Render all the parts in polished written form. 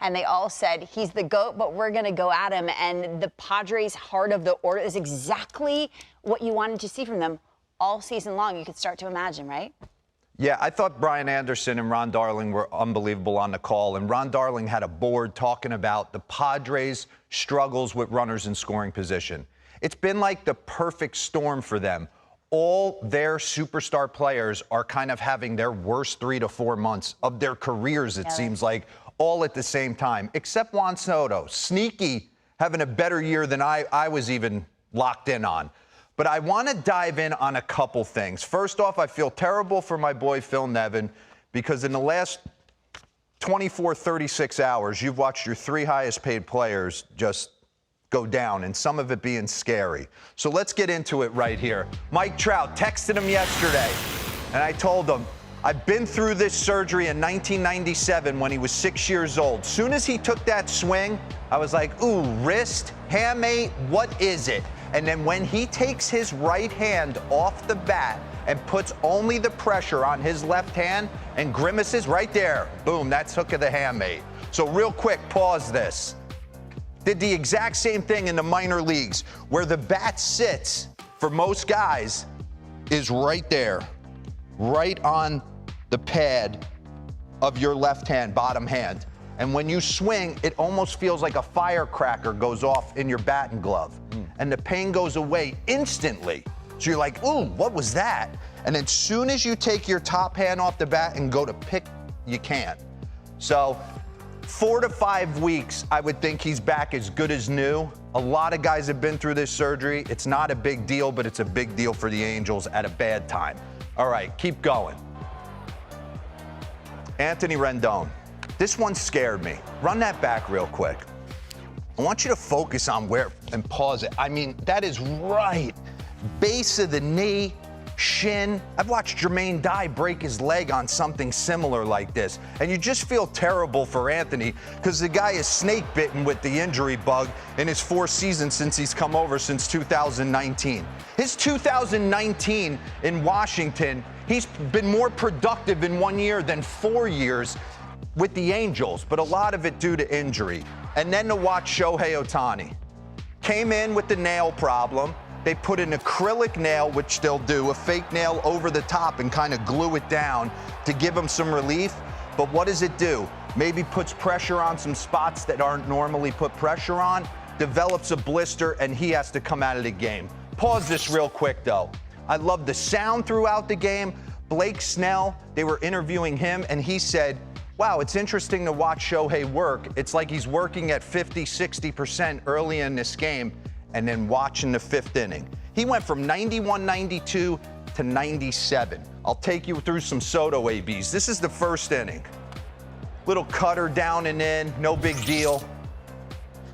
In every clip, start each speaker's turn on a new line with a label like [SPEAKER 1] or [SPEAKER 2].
[SPEAKER 1] and they all said he's the GOAT, but we're going to go at him. And the Padres' heart of the order is exactly what you wanted to see from them all season long. You could start to imagine, right?
[SPEAKER 2] Yeah, I thought Brian Anderson and Ron Darling were unbelievable on the call. And Ron Darling had a board talking about the Padres' struggles with runners in scoring position. It's been like the perfect storm for them. All their superstar players are kind of having their worst 3 to 4 months of their careers, it seems like, all at the same time, except Juan Soto. Sneaky, having a better year than I was even locked in on. But I want to dive in on a couple things. First off, I feel terrible for my boy Phil Nevin because in the last 24, 36 hours, you've watched your 3 highest paid players just go down, and some of it being scary. So let's get into it right here. Mike Trout texted him yesterday, and I told him, I've been through this surgery in 1997 when he was 6 years old. Soon as he took that swing, I was like, ooh, wrist, hamate, what is it? And then when he takes his right hand off the bat and puts only the pressure on his left hand and grimaces right there, boom, that's hook of the hamate. So real quick, pause this. Did the exact same thing in the minor leagues, where the bat sits for most guys is right there, right on the pad of your left hand, bottom hand. And when you swing, it almost feels like a firecracker goes off in your batting glove. And the pain goes away instantly. So you're like, ooh, what was that? And as soon as you take your top hand off the bat and go to pick, you can't. So 4 to 5 weeks, I would think he's back as good as new. A lot of guys have been through this surgery. It's not a big deal, but it's a big deal for the Angels at a bad time. All right, keep going. Anthony Rendon. This one scared me. Run that back real quick. I want you to focus on where, and pause it. I mean, that is right. Base of the knee, shin. I've watched Jermaine Dye break his leg on something similar like this. And you just feel terrible for Anthony because the guy is snake bitten with the injury bug in his 4 seasons since he's come over since 2019. His 2019 in Washington, he's been more productive in 1 year than 4 years with the Angels, but a lot of it due to injury. And then to watch Shohei Ohtani. Came in with the nail problem. They put an acrylic nail, which they'll do, a fake nail over the top and kind of glue it down to give him some relief. But what does it do? Maybe puts pressure on some spots that aren't normally put pressure on, develops a blister, and he has to come out of the game. Pause this real quick, though. I love the sound throughout the game. Blake Snell, they were interviewing him, and he said, wow, it's interesting to watch Shohei work. It's like he's working at 50, 60% early in this game and then watching the 5th inning. He went from 91, 92 to 97. I'll take you through some Soto ABs. This is the 1st inning. Little cutter down and in, no big deal.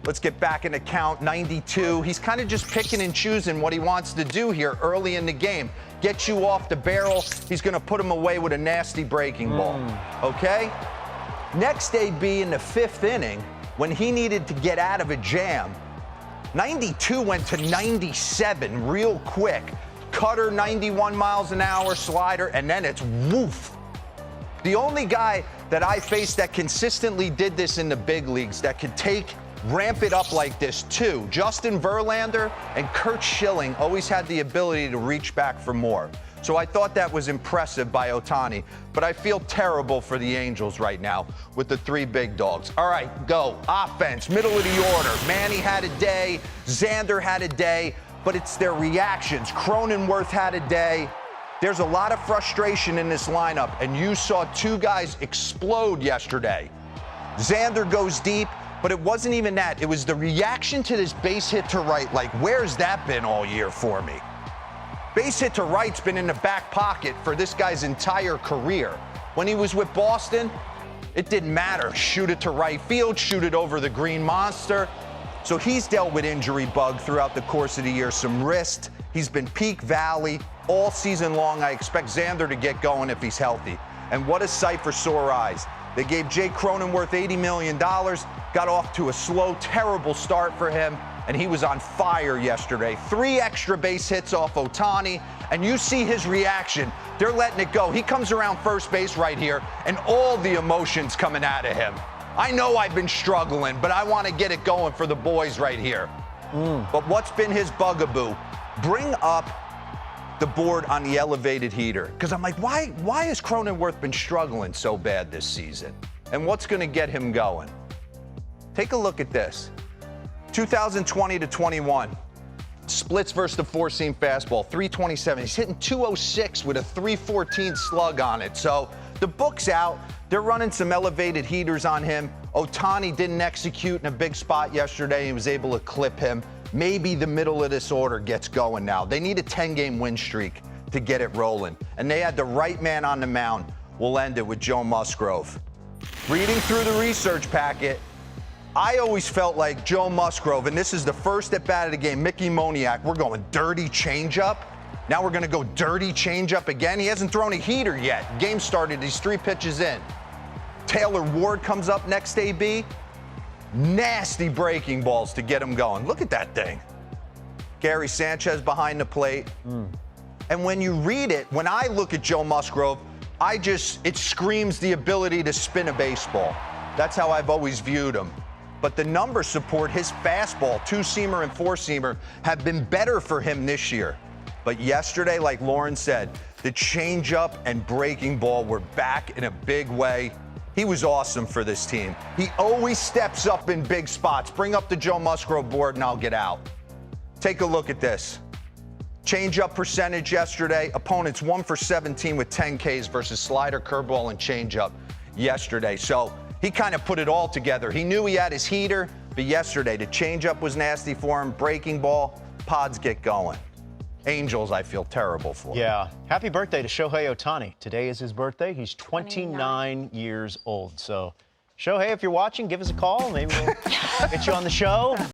[SPEAKER 2] Let's get back in the count, 92. He's kind of just picking and choosing what he wants to do here early in the game. Get you off the barrel. He's going to put him away with a nasty breaking ball. Okay? Next AB in the 5th inning, when he needed to get out of a jam, 92 went to 97 real quick. Cutter, 91 miles an hour, slider, and then it's woof. The only guy that I faced that consistently did this in the big leagues that could ramp it up like this too, Justin Verlander and Kurt Schilling always had the ability to reach back for more. So I thought that was impressive by Ohtani, but I feel terrible for the Angels right now with the 3 big dogs. All right, go. Offense, middle of the order. Manny had a day, Xander had a day, but it's their reactions. Cronenworth had a day. There's a lot of frustration in this lineup, and you saw 2 guys explode yesterday. Xander goes deep, but it wasn't even that. It was the reaction to this base hit to right. Like, where's that been all year for me? Base hit to right's been in the back pocket for this guy's entire career. When he was with Boston, it didn't matter. Shoot it to right field, shoot it over the green monster. So he's dealt with injury bug throughout the course of the year, some wrist. He's been peak valley all season long. I expect Xander to get going if he's healthy. And what a sight for sore eyes. They gave Jay Cronenworth $80 million, got off to a slow, terrible start for him, and he was on fire yesterday. 3 extra base hits off Ohtani, and you see his reaction. They're letting it go. He comes around first base right here, and all the emotions coming out of him. I know I've been struggling, but I want to get it going for the boys right here. But what's been his bugaboo? Bring up the board on the elevated heater. Because I'm like, why has Cronenworth been struggling so bad this season? And what's going to get him going? Take a look at this. 2020 to 21. Splits versus the four-seam fastball, 327. He's hitting 206 with a 314 slug on it. So the book's out. They're running some elevated heaters on him. Ohtani didn't execute in a big spot yesterday. He was able to clip him. Maybe the middle of this order gets going now. They need a 10-game win streak to get it rolling. And they had the right man on the mound. We'll end it with Joe Musgrove. Reading through the research packet, I always felt like Joe Musgrove, and this is the first at bat of the game, Mickey Moniak, we're going dirty changeup. Now we're going to go dirty changeup again. He hasn't thrown a heater yet. Game started, he's 3 pitches in. Taylor Ward comes up next, AB. Nasty breaking balls to get him going. Look at that thing. Gary Sanchez behind the plate. And when you read it, when I look at Joe Musgrove, it screams the ability to spin a baseball. That's how I've always viewed him. But the numbers support his fastball, two-seamer and four-seamer, have been better for him this year. But yesterday, like Lauren said, the changeup and breaking ball were back in a big way. He was awesome for this team. He always steps up in big spots. Bring up the Joe Musgrove board and I'll get out. Take a look at this. Changeup percentage yesterday. Opponents 1 for 17 with 10 Ks versus slider, curveball, and changeup yesterday. So he kind of put it all together. He knew he had his heater, but yesterday the changeup was nasty for him. Breaking ball, pods get going. Angels, I feel terrible for.
[SPEAKER 3] Yeah. Happy birthday to Shohei Ohtani. Today is his birthday. He's 29 years old. So, Shohei, if you're watching, give us a call. Maybe we'll get you on the show.